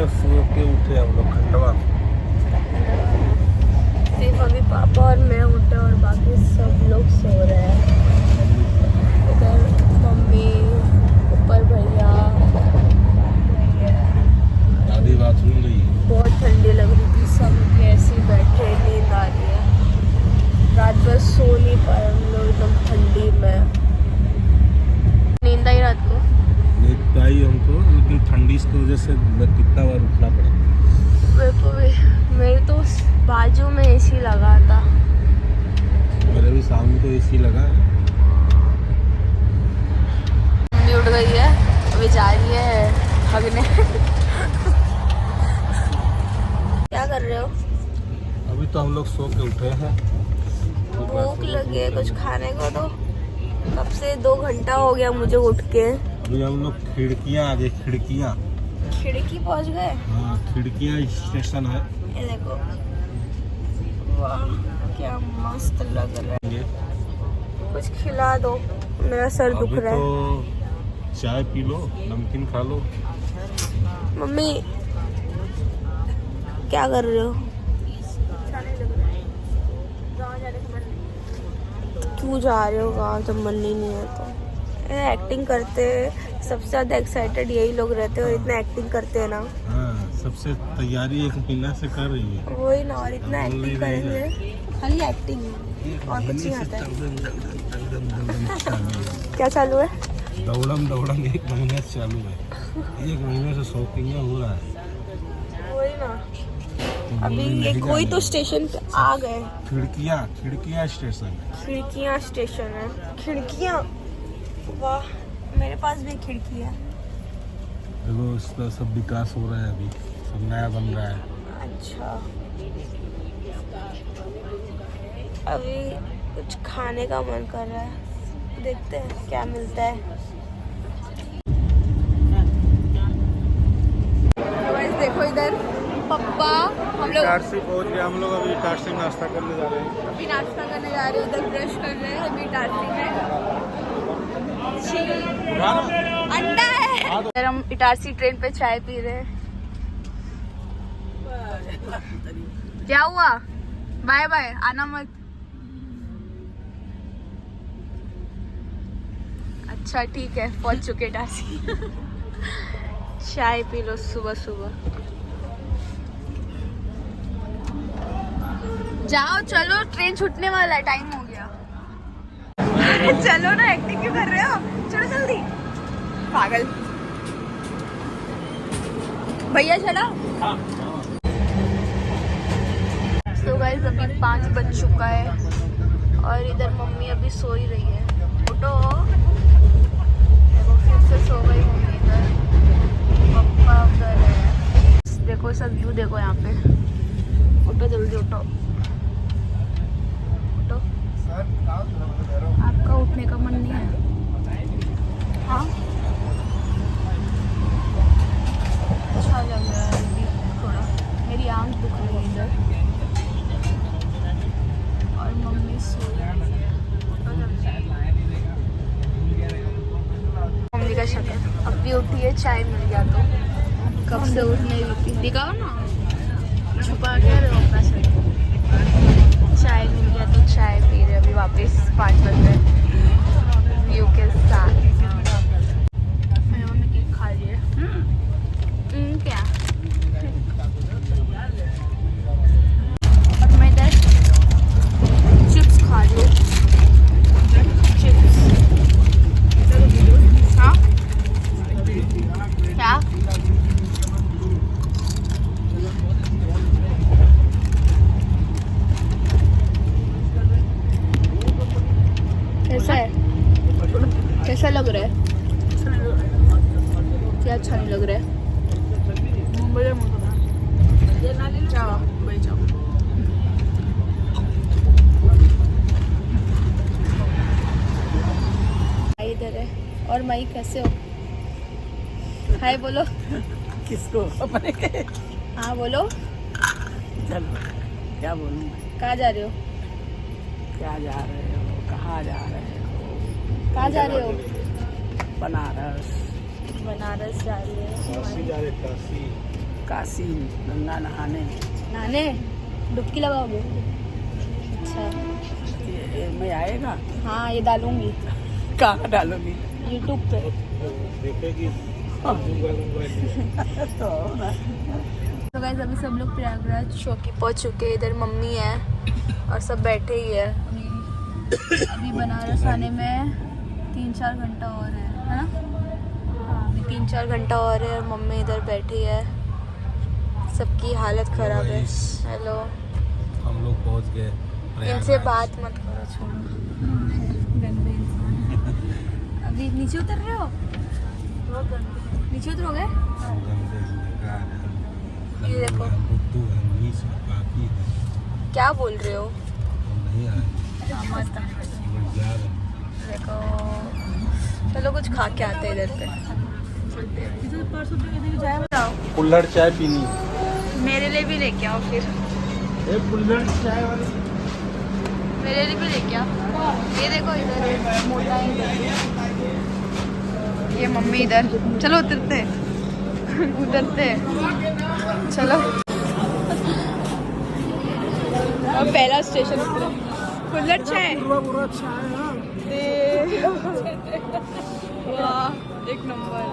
सो के उठे हम लोग खंडवा में। सिर्फ अभी पापा और मैं उठे और बाकी सब लोग सो रहे हैं। इधर मम्मी, ऊपर भैया, दादी बाथरूम गई। बहुत ठंडी लग रही थी, सब ऐसे ही बैठे, नींद आ रही है। रात भर सो नहीं पाए हम लोग, एकदम ठंडी में। नींद आई रात को? नींद आई हमको, लेकिन ठंडी की वजह से कितना बार उठना पड़ा। मेरे को भी, मेरे तो बाजू में एसी लगा था। मेरे भी सामने तो एसी लगा है। मम्मी उठ गई है, अभी जा रही है भागने। क्या कर रहे हो? अभी तो हम लोग सो के उठे हैं। भूख लगी है, कुछ खाने को दो। कब से 2 घंटा हो गया मुझे उठ के। अभी हम लोग खिड़कियाँ आ गए, खिड़कियाँ। खिड़की पहुंच गए? हाँ, खिड़कियाँ स्टेशन है। ये देखो, वाह क्या मस्त लग रहा है। कुछ खिला दो, मेरा सर दुख रहा है। तो चाय पी लो, नमकीन खा लो। मम्मी क्या कर रहे हो? क्यों जा रहे हो गाँव जब मन ही नहीं है तो? एक्टिंग करते, सबसे ज्यादा एक्साइटेड यही लोग रहते हैं और इतना एक्टिंग करते हैं ना। हाँ, सबसे तैयारी 1 महीना से कर रही है। वही ना, और इतना एक्टिंग करेंगे, खाली एक्टिंग और कुछ नहीं आता है। क्या चालू है? दौड़म 1 महीने से चालू है। 1 महीने से शॉपिंग हो रहा है। वही ना, अभी ये कोई तो स्टेशन पे आ गए। खिड़कियाँ स्टेशन। खिड़कियाँ स्टेशन है। खिड़कियाँ, वाह मेरे पास भी खिड़की है। देखो इसका सब विकास हो रहा है, अभी सब नया बन रहा है। अच्छा, अभी कुछ खाने का मन कर रहा है, देखते हैं क्या मिलता है। तो देखो इधर पप्पा, हम लोग इटारसी पहुंच गए। हम लोग अभी इटारसी नाश्ता करने जा रहे हैं। अभी नाश्ता करने जा रहे हैं, उधर ब्रश कर रहे हैं। अभी इटारसी में अंडा है। इधर हम इटारसी ट्रेन पे चाय पी रहे हैं। क्या हुआ? बाय बाय, आना मत। अच्छा ठीक है, पहुंच चुके इटारसी। चाय पी लो सुबह सुबह। जाओ चलो, ट्रेन छूटने वाला है, टाइम हो गया। चलो ना, एक्टिंग क्यों कर रहे हो? चलो जल्दी, पागल। भैया चला। तो गाइस अभी 5 बज चुका है और इधर मम्मी अभी सो ही रही है। उठो, देखो फिर से सो गई मम्मी। इधर पापा उधर है। देखो सब व्यू देखो यहाँ पे। उठो जल्दी, उठो उठो। आपका उठने का मन नहीं है? हाँ, अच्छा लग रहा है अभी थोड़ा। मेरी आँख दुख रही है इधर और मम्मी सो रही है। मम्मी का शक्ल, अब भी उठी है, चाय मिल गया तो। कब से उठ नहीं रही थी, दिखाओ ना, छुपा के रहे हो अपना शक्ल। चाय मिल गया तो चाय पी रहे अभी वापस 5 बज गए व्यू के साथ। मेरी मम्मी केक खा रही है। क्या? और मैं इधर चिप्स खा रही हूँ। चिप्स। हाँ क्या? कैसा है? कैसा लग रहा है? क्या अच्छा नहीं लग रहा है? इधर है। और माई कैसे हो? हाय बोलो। किसको? अपने के। हाँ बोलो। चलो क्या बोलूं? कहाँ जा रहे हो? क्या जा रहे हो? कहाँ जा रहे हो? कहाँ जा रहे हो? बनारस। बनारस जा रही है। काशी जा रहे, काशी। काशी गंगा नहाने। नहाने डुबकी लगाओगे? अच्छा ये मैं आएगा हाँ ये डालूंगी कहाँ डालूंगी? यूट्यूब पे। देखेगी तो ना तो गाइस अभी सब लोग प्रयागराज चौकी पहुंच चुके हैं। इधर मम्मी है और सब बैठे ही है। अभी बनारस आने में 3-4 घंटा और है ना? हाँ अभी 3-4 घंटा और है और मम्मी इधर बैठी है। सबकी हालत खराब है। हेलो हम लोग पहुंच गए इनसे बात मत करो, छोड़ो गंदे इंसान। अभी नीचे उतर रहे हो? बहुत गंदे नीचे उतरोगे? ये देखो बुद्धू है मीस है बाकी है क्या बोल रहे हो? हम नहीं आए मत हम लोग जा रहे हैं। देखो चलो कुछ खा के आते हैं इधर पे। बताओ कुल्हड़ चाय पीनी मेरे लिए भी लेके आओ फिर। कुल्हड़ चाय वाली मेरे लिए भी लेके आओ। ये देखो इधर मोटा है इधर। ये मम्मी इधर। चलो उतरते उतरते चलो। अब पहला स्टेशन उतरे। कुल्हड़ चाय वाह एक नंबर।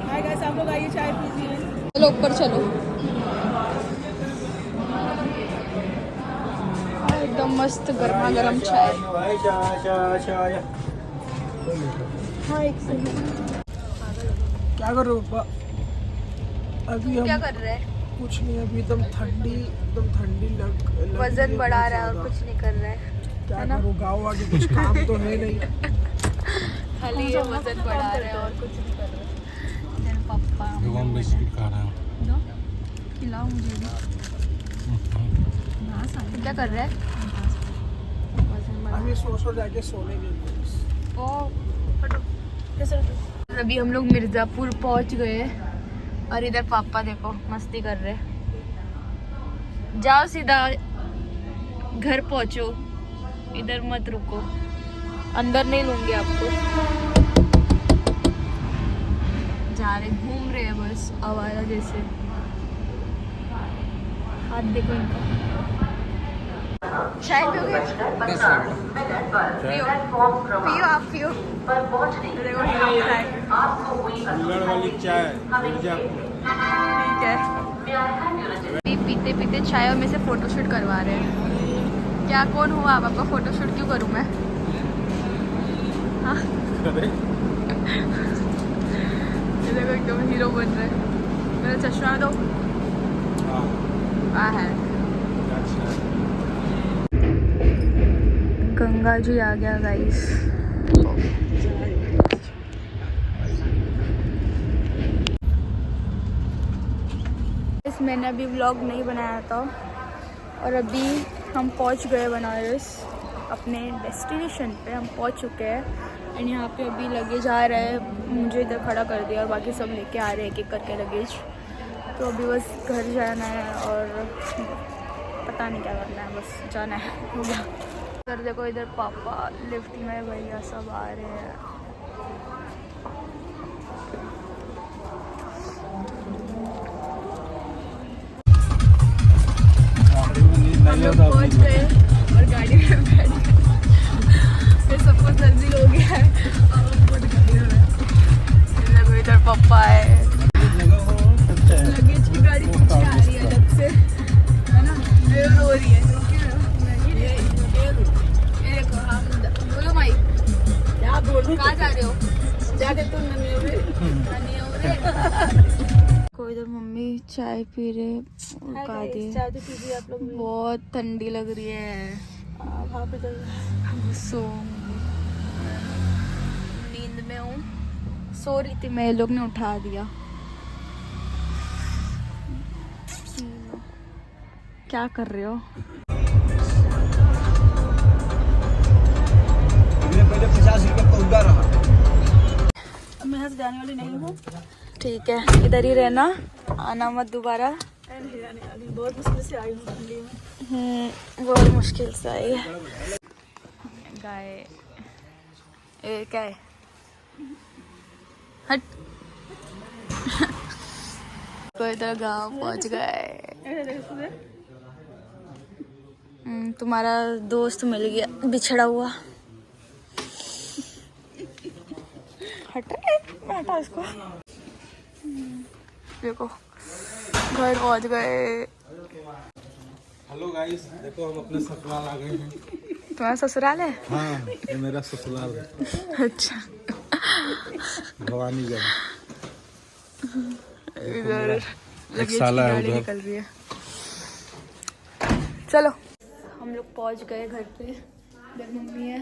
हाय गाइस आप लोग आइए चाय पीजिए। चलो ऊपर चलो। एकदम मस्त गर्मा गर्म चाय। हाँ एक सेकंड। क्या कर रहे हो पापा? अभी हम क्या कर रहे हैं? कुछ नहीं, अभी एकदम ठंडी लग वजन रही है बढ़ा बहुत रहा है और ज़्यादा। कुछ नहीं कर रहा है। क्या है ना? करूँ, गाँव आके कुछ काम तो है नहीं। खाली ये वजन बढ़ा रहे हैं और कुछ नहीं कर रहे। इधर पापा देखो हम बिस्किट खा रहे हैं दो खिलाओ मुझे भी। क्या कर रहे हैं? वजन बढ़ा। अभी सो जाके सोने के लिए। ओ हटो कैसे हटो। अभी हम लोग मिर्ज़ापुर पहुंच गए और इधर पापा देखो मस्ती कर रहे हैं। जाओ सीधा घर पहुंचो, इधर मत रुको। अंदर नहीं लूंगी आपको। जा रहे घूम रहे हैं बस आवारा जैसे। हाथ देखो इनका। चाय पियोगे? पियो पियो आप पियो। देखो हीरो चाय। कुल्हड़ वाली चाय ठीक है। पीते पीते चाय में से फोटोशूट करवा रहे हैं। क्या कौन हुआ आप? आपका फोटोशूट क्यों करूं मैं? हाँ ये देखो एकदम हीरो बन रहे हैं। मेरा चश्मा दो। है गंगा जी आ गया गाइस। मैंने अभी व्लॉग नहीं बनाया था और अभी हम पहुंच गए बनारस अपने डेस्टिनेशन पे। हम पहुंच चुके हैं एंड यहाँ पे अभी लगेज आ रहा है। मुझे इधर खड़ा कर दिया और बाकी सब लेके आ रहे हैं एक एक करके लगेज। तो अभी बस घर जाना है और पता नहीं क्या करना है, बस जाना है हो गया। इधर देखो इधर पापा लिफ्ट में भैया सब आ रहे हैं। हम लोग पहुँच गए और गाड़ी में बैठ गए। फिर सबको जल्दी हो गया है और हमको गाड़ी में देखो इधर पापा है। लगेज की गाड़ी पीछे आ रही है अलग से, है ना? रेल हो रही है। ये देखो हम बोलो माई क्या बोलूं? कहाँ जा रहे हो? जाके तुम कोई इधर मम्मी चाय पी रहे चाय तो पीजिए आप लोग भी। बहुत ठंडी लग रही है। वहाँ पे सो नींद में हूँ, सो रही थी मैं, लोग ने उठा दिया। क्या कर रहे हो? पहले 50 रुपये पौधा रहा। मैं यहाँ से जाने वाली नहीं हूँ। ठीक है इधर ही रहना, आना मत दोबारा। बहुत मुश्किल से आई हूँ ठंडी में। बहुत मुश्किल से आई है। गाय क्या है? हट तो इधर गांव पहुंच गए। तुम्हारा दोस्त मिल गया बिछड़ा हुआ। हटा इसको। देखो घर पहुंच गए। हेलो गाइस, देखो हम अपने ससुराल आ गए हैं। तुम्हारा ससुराल है? हाँ, ये मेरा ससुराल है। अच्छा। भवानीगढ़। इधर एक साला है गाड़ी उधर। निकल रही है। चलो हम लोग पहुंच गए घर पे। जब मम्मी है